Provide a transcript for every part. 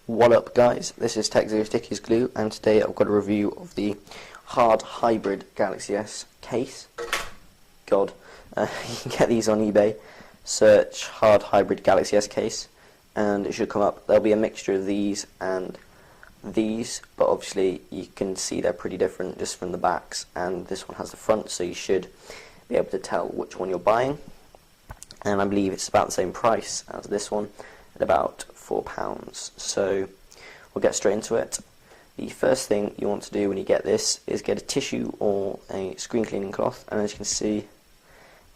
What up guys, this is TechZero Sticky's Glue, and today I've got a review of the Hard Hybrid Galaxy S case. God, you can get these on eBay. Search Hard Hybrid Galaxy S case and it should come up. There'll be a mixture of these and these, but obviously you can see they're pretty different just from the backs, and this one has the front, so you should be able to tell which one you're buying. And I believe it's about the same price as this one, at about £4. So we'll get straight into it. The first thing you want to do when you get this is get a tissue or a screen cleaning cloth, and as you can see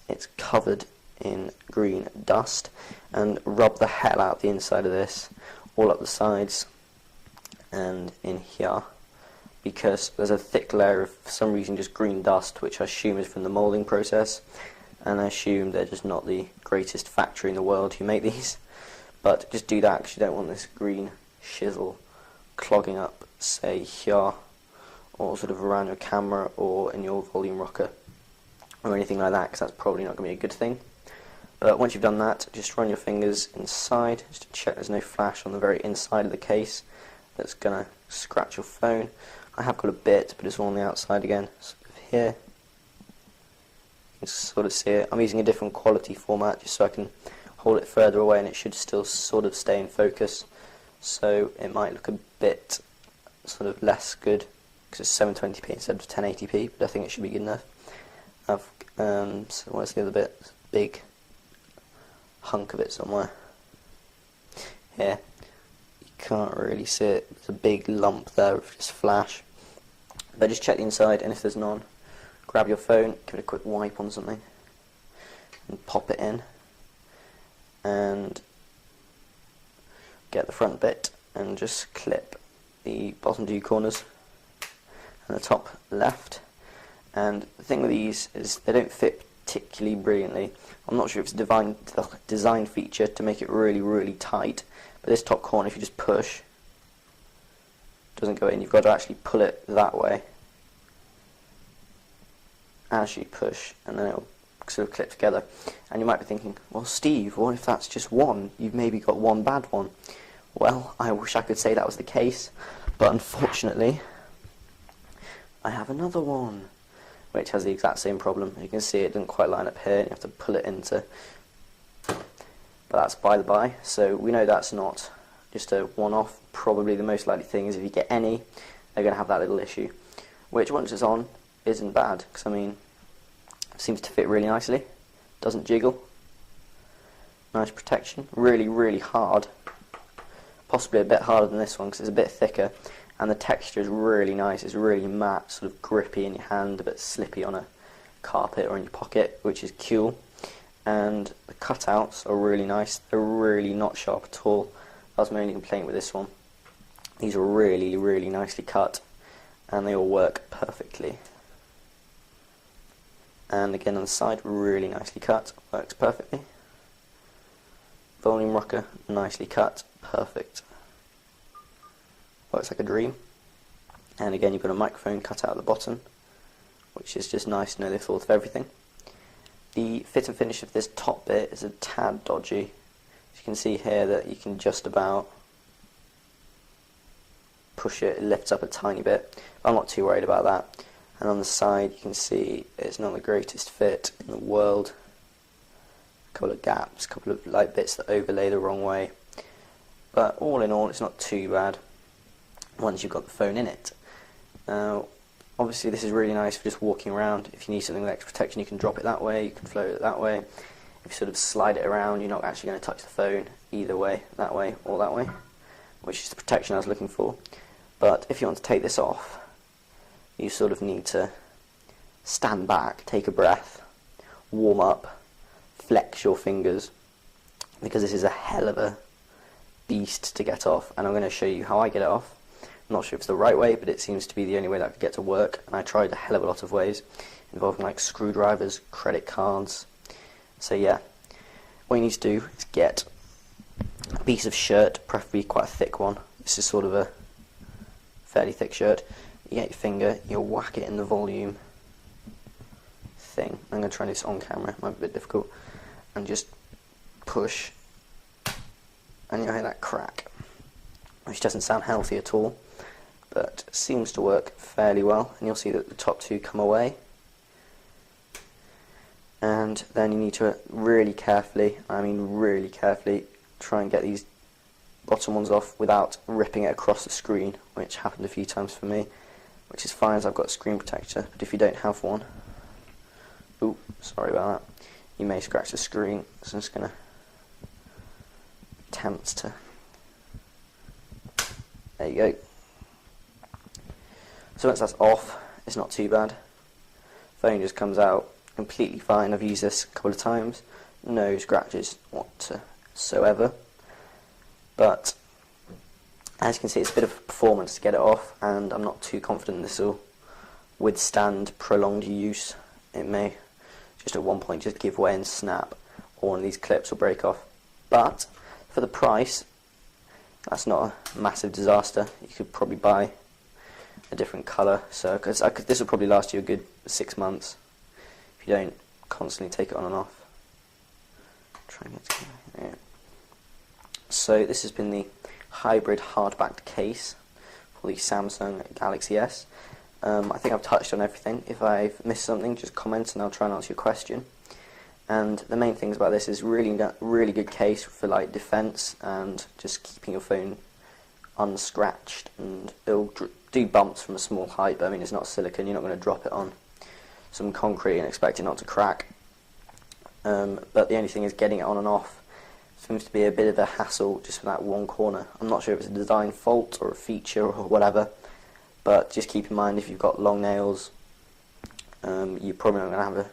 it's covered in green dust, and rub the hell out the inside of this, all up the sides and in here, because there's a thick layer of, for some reason, just green dust, which I assume is from the moulding process, and I assume they're just not the greatest factory in the world who make these. But just do that because you don't want this green shizzle clogging up, say here, or sort of around your camera or in your volume rocker or anything like that, because that's probably not going to be a good thing. But once you've done that, just run your fingers inside just to check there's no flash on the very inside of the case that's going to scratch your phone. I have got a bit, but it's all on the outside again, sort of here. You can sort of see it. I'm using a different quality format just so I can hold it further away and it should still sort of stay in focus, so it might look a bit sort of less good because it's 720p instead of 1080p, but I think it should be good enough. So where's the other bit? Big hunk of it somewhere here. You can't really see it. There's a big lump there of just flash, but just check the inside, and if there's none, grab your phone, give it a quick wipe on something and pop it in, and get the front bit and just clip the bottom two corners and the top left. And the thing with these is they don't fit particularly brilliantly. I'm not sure if it's a design feature to make it really tight, but this top corner, if you just push, doesn't go in. You've got to actually pull it that way as you push, and then it'll sort of clip together. And you might be thinking, well Steve, what if that's just one? You've maybe got one bad one. Well, I wish I could say that was the case, but unfortunately I have another one which has the exact same problem. You can see it didn't quite line up here, and you have to pull it into, but that's by the by, so we know that's not just a one-off. Probably the most likely thing is if you get any, they're going to have that little issue, which once it's on isn't bad, because I mean, it seems to fit really nicely, doesn't jiggle, nice protection, really hard, possibly a bit harder than this one because it's a bit thicker, and the texture is really nice. It's really matte, sort of grippy in your hand, a bit slippy on a carpet or in your pocket, which is cool. And the cutouts are really nice. They're really not sharp at all. That was my only complaint with this one. These are really nicely cut, and they all work perfectly. And again on the side, really nicely cut, works perfectly. Volume rocker, nicely cut, perfect. Works like a dream. And again, you've got a microphone cut out at the bottom, which is just nice to know they've thought of everything. The fit and finish of this top bit is a tad dodgy. As you can see here that you can just about push it, it lifts up a tiny bit. I'm not too worried about that. And on the side you can see it's not the greatest fit in the world. A couple of gaps, a couple of light bits that overlay the wrong way. But all in all, it's not too bad once you've got the phone in it. Now, obviously this is really nice for just walking around. If you need something with extra protection, you can drop it that way, you can float it that way. If you sort of slide it around, you're not actually going to touch the phone either way, or that way, which is the protection I was looking for. But if you want to take this off, you sort of need to stand back, take a breath, warm up, flex your fingers, because this is a hell of a beast to get off, and I'm going to show you how I get it off. I'm not sure if it's the right way, but it seems to be the only way that I could get to work, and I tried a hell of a lot of ways involving like screwdrivers, credit cards. So yeah, what you need to do is get a piece of shirt, preferably quite a thick one. This is sort of a fairly thick shirt. You get your finger, you whack it in the volume thing. I'm going to try this on camera, it might be a bit difficult, and just push, and you'll hear that crack. which doesn't sound healthy at all, but seems to work fairly well. And you'll see that the top two come away. And then you need to really carefully, I mean really carefully, try and get these bottom ones off without ripping it across the screen, which happened a few times for me, which is fine as I've got a screen protector. But if you don't have one, ooh, sorry about that, you may scratch the screen. So I'm just going to attempt to, there you go. So once that's off, it's not too bad. Phone just comes out completely fine. I've used this a couple of times, no scratches whatsoever. But as you can see, it's a bit of performance to get it off, and I'm not too confident this will withstand prolonged use. It may just at one point just give way and snap, or one of these clips will break off. But for the price, that's not a massive disaster. You could probably buy a different colour, so this will probably last you a good 6 months if you don't constantly take it on and off. Try and get together. Yeah. So this has been the hybrid hard-backed case for the Samsung Galaxy S. I think I've touched on everything. If I've missed something, just comment and I'll try and answer your question. And the main things about this is really good case for like defense and just keeping your phone unscratched, and it'll do bumps from a small height, but I mean it's not silicone, you're not going to drop it on some concrete and expect it not to crack. But the only thing is getting it on and off seems to be a bit of a hassle just for that one corner. I'm not sure if it's a design fault or a feature or whatever, but just keep in mind if you've got long nails, you're probably not going to have a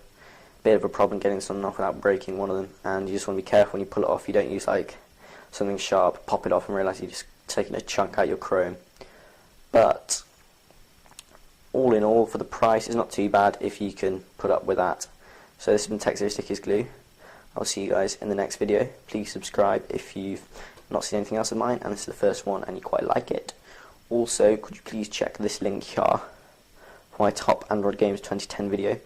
bit of a problem getting this on and off without breaking one of them, and you just want to be careful when you pull it off. You don't use like something sharp, pop it off and realise you're just taking a chunk out your chrome. But all in all, for the price, it's not too bad if you can put up with that. So this has been TechZero Sticky's Glue. I'll see you guys in the next video. Please subscribe if you've not seen anything else of mine and this is the first one and you quite like it. Also, could you please check this link here for my top Android games 2010 video,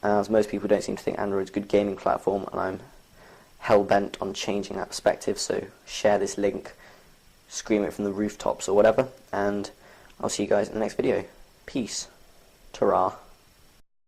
as most people don't seem to think Android's a good gaming platform, and I'm hell-bent on changing that perspective. So share this link, scream it from the rooftops or whatever, and I'll see you guys in the next video. Peace. Ta-ra.